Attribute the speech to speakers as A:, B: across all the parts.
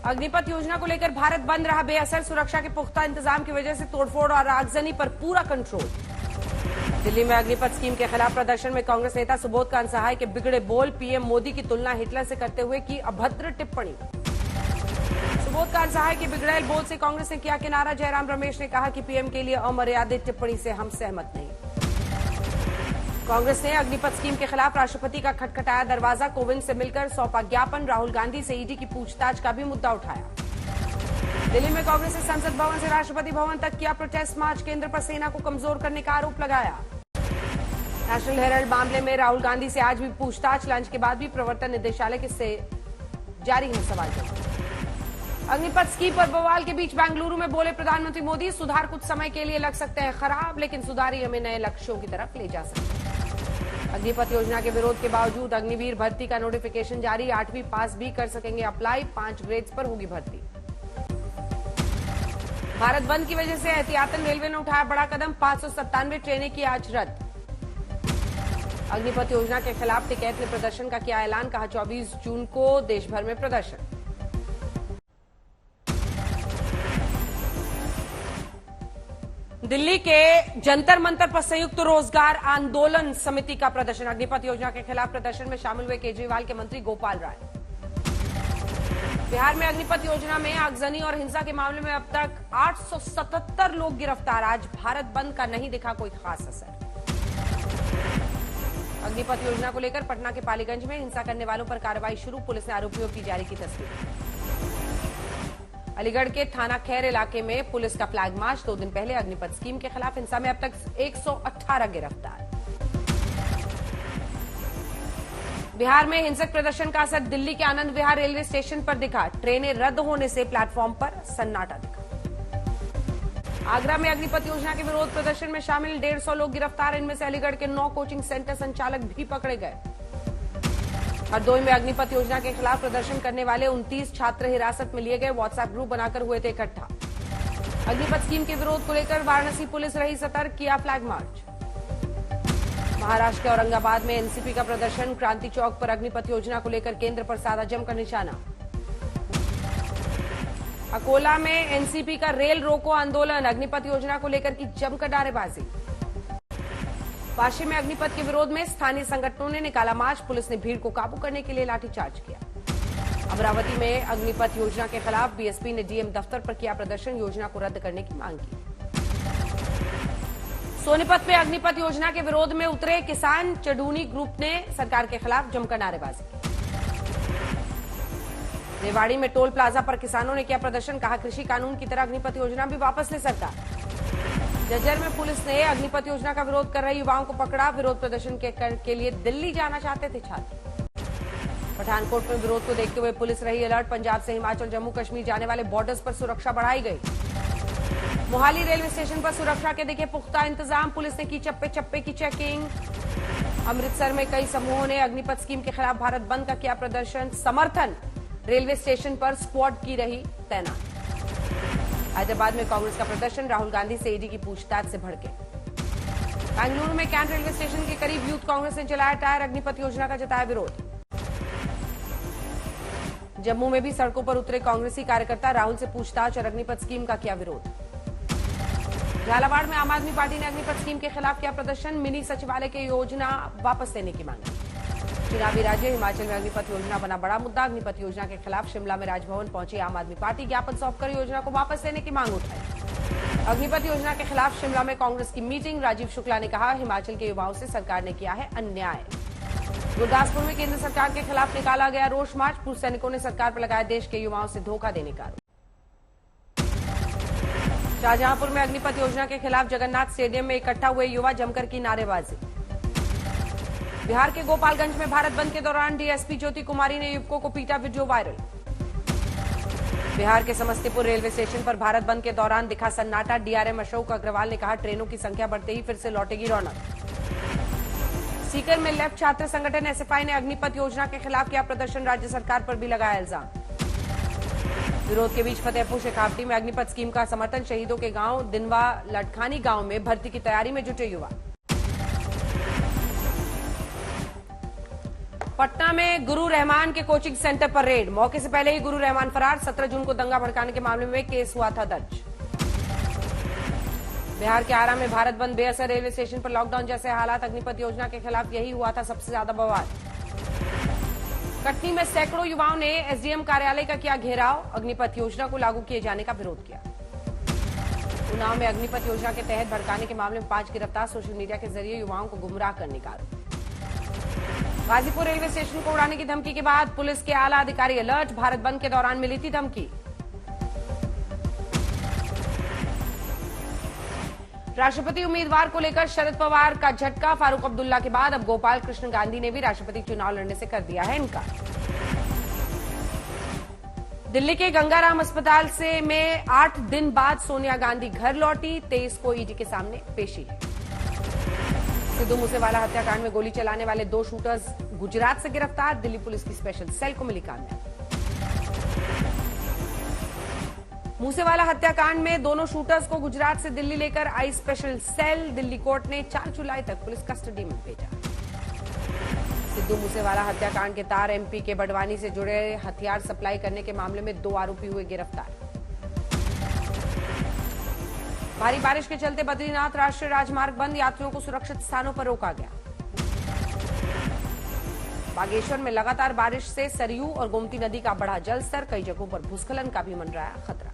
A: अग्निपथ योजना को लेकर भारत बंद रहा बेअसर। सुरक्षा के पुख्ता इंतजाम की वजह से तोड़फोड़ और आगजनी पर पूरा कंट्रोल। दिल्ली में अग्निपथ स्कीम के खिलाफ प्रदर्शन में कांग्रेस नेता सुबोध कांसहाय के बिगड़े बोल, पीएम मोदी की तुलना हिटलर से करते हुए की अभद्र टिप्पणी। सुबोध कांसहाय के बिगड़ैल बोल से कांग्रेस ने किया किनारा। जयराम रमेश ने कहा कि पीएम के लिए अमर्यादित टिप्पणी से हम सहमत नहीं। कांग्रेस ने अग्निपथ स्कीम के खिलाफ राष्ट्रपति का खटखटाया दरवाजा। कोविंद से मिलकर सौंपा ज्ञापन। राहुल गांधी से ईडी की पूछताछ का भी मुद्दा उठाया। दिल्ली में कांग्रेस ने संसद भवन से राष्ट्रपति भवन तक किया प्रोटेस्ट मार्च। केंद्र पर सेना को कमजोर करने का आरोप लगाया। नेशनल हेराल्ड मामले में राहुल गांधी से आज भी पूछताछ। लंच के बाद भी प्रवर्तन निदेशालय से जारी है सवाल जवाब। अग्निपथ स्कीम पर बवाल के बीच बेंगलुरु में बोले प्रधानमंत्री मोदी, सुधार कुछ समय के लिए लग सकते हैं खराब, लेकिन सुधार ही हमें नए लक्ष्यों की तरफ ले जा सकते हैं। अग्निपथ योजना के विरोध के बावजूद अग्निवीर भर्ती का नोटिफिकेशन जारी। 8वीं पास भी कर सकेंगे अप्लाई। 5 ग्रेड्स पर होगी भर्ती। भारत बंद की वजह से एहतियातन रेलवे ने उठाया बड़ा कदम। 597 ट्रेनें की आज रद्द। अग्निपथ योजना के खिलाफ टिकैत ने प्रदर्शन का किया ऐलान। कहा 24 जून को देश भर में प्रदर्शन। दिल्ली के जंतर मंतर पर संयुक्त रोजगार आंदोलन समिति का प्रदर्शन। अग्निपथ योजना के खिलाफ प्रदर्शन में शामिल हुए केजरीवाल के मंत्री गोपाल राय। बिहार में अग्निपथ योजना में आगजनी और हिंसा के मामले में अब तक 877 लोग गिरफ्तार। आज भारत बंद का नहीं दिखा कोई खास असर। अग्निपथ योजना को लेकर पटना के पालीगंज में हिंसा करने वालों पर कार्रवाई शुरू। पुलिस ने आरोपियों की जारी की तस्वीर। अलीगढ़ के थाना खैर इलाके में पुलिस का फ्लैग मार्च। 2 दिन पहले अग्निपथ स्कीम के खिलाफ हिंसा में अब तक 118 गिरफ्तार। बिहार में हिंसक प्रदर्शन का असर दिल्ली के आनंद विहार रेलवे स्टेशन पर दिखा। ट्रेनें रद्द होने से प्लेटफॉर्म पर सन्नाटा दिखा। आगरा में अग्निपथ योजना के विरोध प्रदर्शन में शामिल 150 लोग गिरफ्तार। इनमें से अलीगढ़ के 9 कोचिंग सेंटर संचालक भी पकड़े गए। हरदोई में अग्निपथ योजना के खिलाफ प्रदर्शन करने वाले 29 छात्र हिरासत में लिए गए। व्हाट्सएप ग्रुप बनाकर हुए थे इकट्ठा। अग्निपथ स्कीम के विरोध को लेकर वाराणसी पुलिस रही सतर्क। किया फ्लैग मार्च। महाराष्ट्र के औरंगाबाद में एनसीपी का प्रदर्शन। क्रांति चौक पर अग्निपथ योजना को लेकर केंद्र पर साधा जमकर निशाना। अकोला में एनसीपी का रेल रोको आंदोलन। अग्निपथ योजना को लेकर की जमकर नारेबाजी। वाशी में अग्निपथ के विरोध में स्थानीय संगठनों ने निकाला मार्च। पुलिस ने भीड़ को काबू करने के लिए लाठीचार्ज किया। अमरावती में अग्निपथ योजना के खिलाफ बीएसपी ने डीएम दफ्तर पर किया प्रदर्शन। योजना को रद्द करने की मांग की। सोनीपत में अग्निपथ योजना के विरोध में उतरे किसान। चडूनी ग्रुप ने सरकार के खिलाफ जमकर नारेबाजी की। रेवाड़ी में टोल प्लाजा पर किसानों ने किया प्रदर्शन। कहा कृषि कानून की तरह अग्निपथ योजना भी वापस ले सरकार। जज्जर में पुलिस ने अग्निपथ योजना का विरोध कर रहे युवाओं को पकड़ा। विरोध प्रदर्शन के लिए दिल्ली जाना चाहते थे छात्र। पठानकोट में विरोध को देखते हुए पुलिस रही अलर्ट। पंजाब से हिमाचल जम्मू कश्मीर जाने वाले बॉर्डर्स पर सुरक्षा बढ़ाई गई। मोहाली रेलवे स्टेशन पर सुरक्षा के दिखे पुख्ता इंतजाम। पुलिस ने की चप्पे चप्पे की चेकिंग। अमृतसर में कई समूहों ने अग्निपथ स्कीम के खिलाफ भारत बंद का किया प्रदर्शन समर्थन। रेलवे स्टेशन पर स्क्वाड की रही तैनात। हैदराबाद में कांग्रेस का प्रदर्शन। राहुल गांधी से ईडी की पूछताछ से भड़के। बेंगलुरु में कैंट रेलवे स्टेशन के करीब यूथ कांग्रेस ने जलाया टायर। अग्निपथ योजना का जताया विरोध। जम्मू में भी सड़कों पर उतरे कांग्रेसी कार्यकर्ता। राहुल से पूछताछ और अग्निपथ स्कीम का किया विरोध। झालावाड़ में आम आदमी पार्टी ने अग्निपथ स्कीम के खिलाफ किया प्रदर्शन। मिनी सचिवालय की योजना वापस लेने की मांग। चुनावी राज्य हिमाचल में अग्निपथ योजना बना बड़ा मुद्दा। अग्निपथ योजना के खिलाफ शिमला में राजभवन पहुंची आम आदमी पार्टी। ज्ञापन सौंपकर योजना को वापस लेने की मांग उठाई। अग्निपथ योजना के खिलाफ शिमला में कांग्रेस की मीटिंग। राजीव शुक्ला ने कहा हिमाचल के युवाओं से सरकार ने किया है अन्याय। गुरदासपुर में केंद्र सरकार के खिलाफ निकाला गया रोष मार्च। पूर्व सैनिकों ने सरकार पर लगाया देश के युवाओं से धोखा देने का आरोप। शाहजहांपुर में अग्निपथ योजना के खिलाफ जगन्नाथ स्टेडियम में इकट्ठा हुए युवा जमकर की नारेबाजी। बिहार के गोपालगंज में भारत बंद के दौरान डीएसपी ज्योति कुमारी ने युवकों को पीटा, वीडियो वायरल। बिहार के समस्तीपुर रेलवे स्टेशन पर भारत बंद के दौरान दिखा सन्नाटा। डीआरएम अशोक अग्रवाल ने कहा ट्रेनों की संख्या बढ़ते ही फिर से लौटेगी रौनक। सीकर में लेफ्ट छात्र संगठन एसएफआई ने अग्निपथ योजना के खिलाफ किया प्रदर्शन। राज्य सरकार पर भी लगाया इल्जाम। विरोध के बीच फतेहपुर शेखावटी में अग्निपथ स्कीम का समर्थन। शहीदों के गांव दिनवा लटखानी गांव में भर्ती की तैयारी में जुटे युवा। पटना में गुरु रहमान के कोचिंग सेंटर पर रेड। मौके से पहले ही गुरु रहमान फरार। 17 जून को दंगा भड़काने के मामले में केस हुआ था दर्ज। बिहार के आरा में भारत बंद बेअसर। रेलवे स्टेशन पर लॉकडाउन जैसे हालात। अग्निपथ योजना के खिलाफ यही हुआ था सबसे ज्यादा बवाल। कटनी में सैकड़ों युवाओं ने एसडीएम कार्यालय का किया घेराव। अग्निपथ योजना को लागू किए जाने का विरोध किया। उन्नाव में अग्निपथ योजना के तहत भड़काने के मामले में 5 गिरफ्तार। सोशल मीडिया के जरिए युवाओं को गुमराह करने का आरोप। गाजीपुर रेलवे स्टेशन को उड़ाने की धमकी के बाद पुलिस के आला अधिकारी अलर्ट। भारत बंद के दौरान मिली थी धमकी। राष्ट्रपति उम्मीदवार को लेकर शरद पवार का झटका। फारूक अब्दुल्ला के बाद अब गोपाल कृष्ण गांधी ने भी राष्ट्रपति चुनाव लड़ने से कर दिया है इनकार। दिल्ली के गंगाराम अस्पताल से में 8 दिन बाद सोनिया गांधी घर लौटी। 23 को ईडी के सामने पेशी है। सिद्धू मूसेवाला हत्याकांड में गोली चलाने वाले 2 शूटर्स गुजरात से गिरफ्तार। दिल्ली पुलिस की स्पेशल सेल को मिली कामयाबी। मूसेवाला हत्याकांड में दोनों शूटर्स को गुजरात से दिल्ली लेकर आई स्पेशल सेल। दिल्ली कोर्ट ने 4 जुलाई तक पुलिस कस्टडी में भेजा। सिद्धू मूसेवाला हत्याकांड के तार एमपी के बड़वानी से जुड़े। हथियार सप्लाई करने के मामले में 2 आरोपी हुए गिरफ्तार। भारी बारिश के चलते बद्रीनाथ राष्ट्रीय राजमार्ग बंद। यात्रियों को सुरक्षित स्थानों पर रोका गया। बागेश्वर में लगातार बारिश से सरयू और गोमती नदी का बढ़ा जलस्तर। कई जगहों पर भूस्खलन का भी मंडराया खतरा।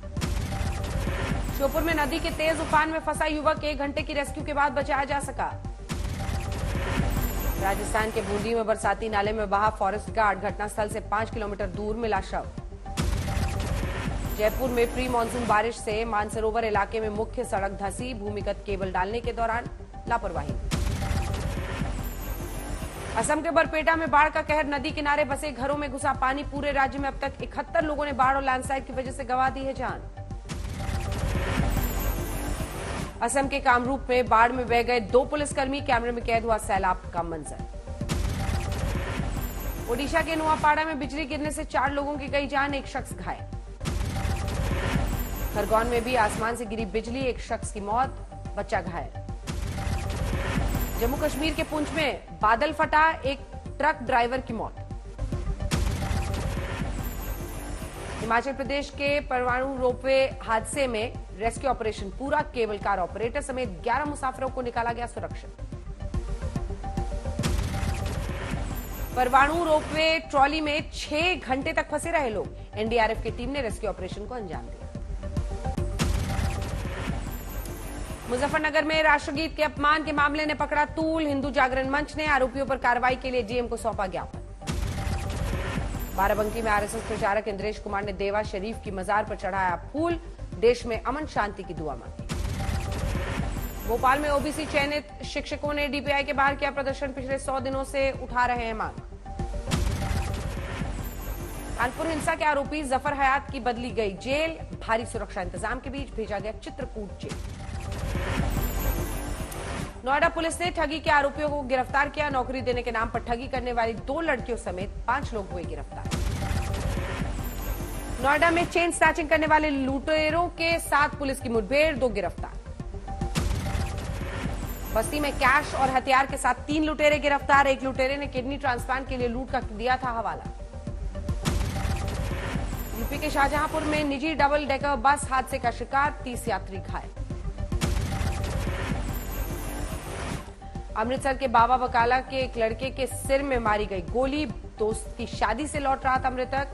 A: श्योपुर में नदी के तेज उफान में फंसा युवक 1 घंटे की रेस्क्यू के बाद बचाया जा सका। राजस्थान के बूंदी में बरसाती नाले में बहा फॉरेस्ट गार्ड। घटनास्थल से 5 किलोमीटर दूर मिला शव। जयपुर में प्री मानसून बारिश से मानसरोवर इलाके में मुख्य सड़क धंसी। भूमिगत केबल डालने के दौरान लापरवाही। असम के बरपेटा में बाढ़ का कहर। नदी किनारे बसे घरों में घुसा पानी। पूरे राज्य में अब तक 71 लोगों ने बाढ़ और लैंडस्लाइड की वजह से गंवा दी है जान। असम के कामरूप में बाढ़ में बह गए 2 पुलिसकर्मी। कैमरे में कैद हुआ सैलाब का मंजर। ओडिशा के नुआपाड़ा में बिजली गिरने से 4 लोगों की गई जान। 1 शख्स घायल। खरगोन में भी आसमान से गिरी बिजली। 1 शख्स की मौत, बच्चा घायल। जम्मू कश्मीर के पुंछ में बादल फटा। 1 ट्रक ड्राइवर की मौत। हिमाचल प्रदेश के परवाणु रोपवे हादसे में रेस्क्यू ऑपरेशन पूरा। केबल कार ऑपरेटर समेत 11 मुसाफिरों को निकाला गया सुरक्षित। परवाणु रोपवे ट्रॉली में 6 घंटे तक फंसे रहे लोग। एनडीआरएफ की टीम ने रेस्क्यू ऑपरेशन को अंजाम दिया। मुजफ्फरनगर में राष्ट्रगीत के अपमान के मामले ने पकड़ा तूल। हिंदू जागरण मंच ने आरोपियों पर कार्रवाई के लिए डीएम को सौंपा ज्ञापन। बाराबंकी में आरएसएस प्रचारक इंद्रेश कुमार ने देवा शरीफ की मजार पर चढ़ाया फूल। देश में अमन शांति की दुआ मांगी। भोपाल में ओबीसी चयनित शिक्षकों ने डीपीआई के बाहर किया प्रदर्शन। पिछले 100 दिनों से उठा रहे हैं मांग। कानपुर हिंसा के आरोपी जफर हयात की बदली गई जेल। भारी सुरक्षा इंतजाम के बीच भेजा गया चित्रकूट जेल। नोएडा पुलिस ने ठगी के आरोपियों को गिरफ्तार किया। नौकरी देने के नाम पर ठगी करने वाली 2 लड़कियों समेत 5 लोग हुए गिरफ्तार। नोएडा में चेन स्नैचिंग करने वाले लुटेरों के साथ पुलिस की मुठभेड़। 2 गिरफ्तार। बस्ती में कैश और हथियार के साथ 3 लुटेरे गिरफ्तार। 1 लुटेरे ने किडनी ट्रांसप्लांट के लिए लूट का दिया था हवाला। यूपी के शाहजहांपुर में निजी डबल डेकर बस हादसे का शिकार। 30 यात्री घायल। अमृतसर के बाबा बकाला के एक लड़के के सिर में मारी गई गोली। दोस्त की शादी से लौट रहा था मृतक।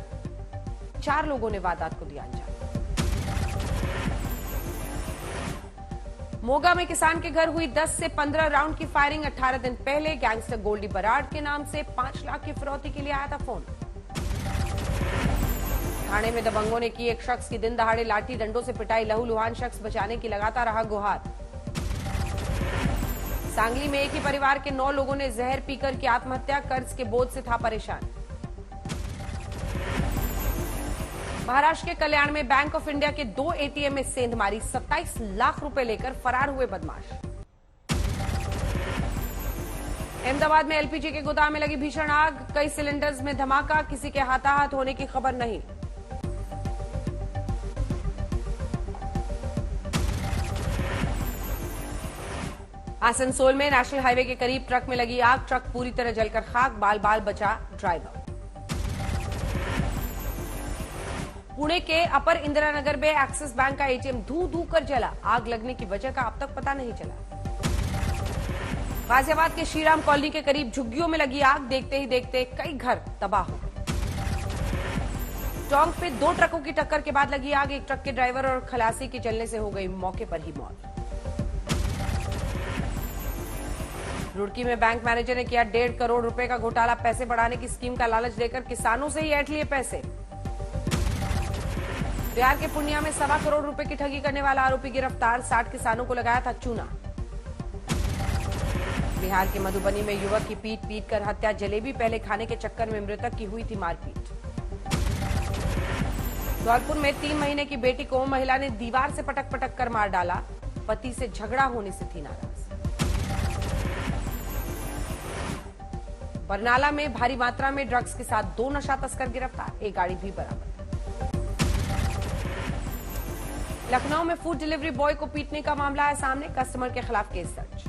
A: 4 लोगों ने वारदात को दिया अंजाम। मोगा में किसान के घर हुई 10 से 15 राउंड की फायरिंग। 18 दिन पहले गैंगस्टर गोल्डी बराड के नाम से 5 लाख की फिरौती के लिए आया था फोन। थाने में दबंगों ने की एक शख्स की दिन दहाड़े लाठी डंडों से पिटाई। लहूलुहान शख्स बचाने की लगातार रहा गुहार। सांगली में एक ही परिवार के 9 लोगों ने जहर पीकर की आत्महत्या। कर्ज के बोझ से था परेशान। महाराष्ट्र के कल्याण में बैंक ऑफ इंडिया के 2 एटीएम में सेंध मारी। 27 लाख रुपए लेकर फरार हुए बदमाश। अहमदाबाद में एलपीजी के गोदाम में लगी भीषण आग। कई सिलेंडर्स में धमाका। किसी के हाथाहाथ होने की खबर नहीं। आसनसोल में नेशनल हाईवे के करीब ट्रक में लगी आग, ट्रक पूरी तरह जलकर खाक, बाल बाल बचा ड्राइवर। पुणे के अपर इंदिरा नगर में एक्सिस बैंक का एटीएम धू धू कर जला, आग लगने की वजह का अब तक पता नहीं चला। गाजियाबाद के श्रीराम कॉलोनी के करीब झुग्गियों में लगी आग, देखते ही देखते कई घर तबाह हो गए। टोंक पे 2 ट्रकों की टक्कर के बाद लगी आग, एक ट्रक के ड्राइवर और खलासी की जलने से हो गई मौके पर ही मौत। रुड़की में बैंक मैनेजर ने किया 1.5 करोड़ रुपए का घोटाला, पैसे बढ़ाने की स्कीम का लालच देकर किसानों से ही ऐंठ लिए पैसे। बिहार के पूर्णिया में 1.25 करोड़ रुपए की ठगी करने वाला आरोपी गिरफ्तार, 60 किसानों को लगाया था चूना। बिहार के मधुबनी में युवक की पीट पीट कर हत्या, जलेबी पहले खाने के चक्कर में मृतक की हुई थी मारपीट। धौलपुर में 3 महीने की बेटी को महिला ने दीवार से पटक पटक कर मार डाला, पति से झगड़ा होने से थी नाराज। बरनाला में भारी मात्रा में ड्रग्स के साथ 2 नशा तस्कर गिरफ्तार, एक गाड़ी भी बरामद। लखनऊ में फूड डिलीवरी बॉय को पीटने का मामला है सामने, कस्टमर के खिलाफ केस दर्ज।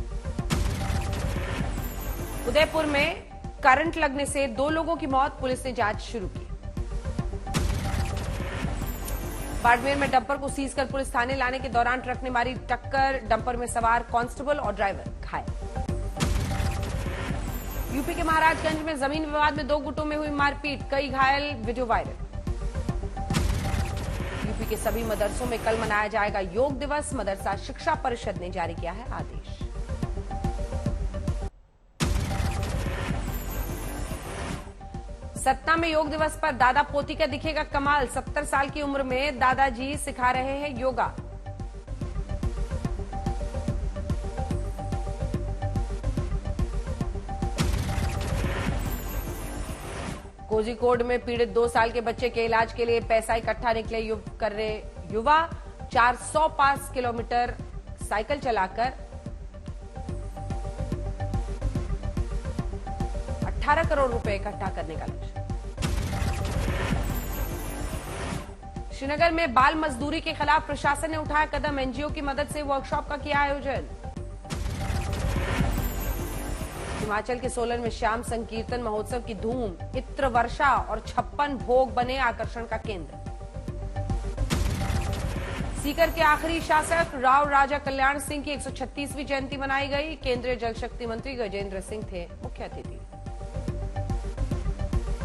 A: उदयपुर में करंट लगने से 2 लोगों की मौत, पुलिस ने जांच शुरू की। बाड़मेर में डंपर को सीज कर पुलिस थाने लाने के दौरान ट्रक ने मारी टक्कर, डंपर में सवार कांस्टेबल और ड्राइवर घायल। यूपी के महाराजगंज में जमीन विवाद में 2 गुटों में हुई मारपीट, कई घायल, वीडियो वायरल। यूपी के सभी मदरसों में कल मनाया जाएगा योग दिवस, मदरसा शिक्षा परिषद ने जारी किया है आदेश। सतना में योग दिवस पर दादा पोती का दिखेगा कमाल, 70 साल की उम्र में दादाजी सिखा रहे हैं योगा। कोझिकोड में पीड़ित 2 साल के बच्चे के इलाज के लिए पैसा इकट्ठा निकले कर रहे युवा, 405 किलोमीटर साइकिल चलाकर 18 करोड़ रुपए इकट्ठा करने का लक्ष्य। श्रीनगर में बाल मजदूरी के खिलाफ प्रशासन ने उठाया कदम, एनजीओ की मदद से वर्कशॉप का किया आयोजन। हिमाचल के सोलन में श्याम संकीर्तन महोत्सव की धूम, इत्र वर्षा और 56 भोग बने आकर्षण का केंद्र। सीकर के आखिरी शासक राव राजा कल्याण सिंह की 136वीं जयंती मनाई गई, केंद्रीय जल शक्ति मंत्री गजेंद्र सिंह थे मुख्य अतिथि।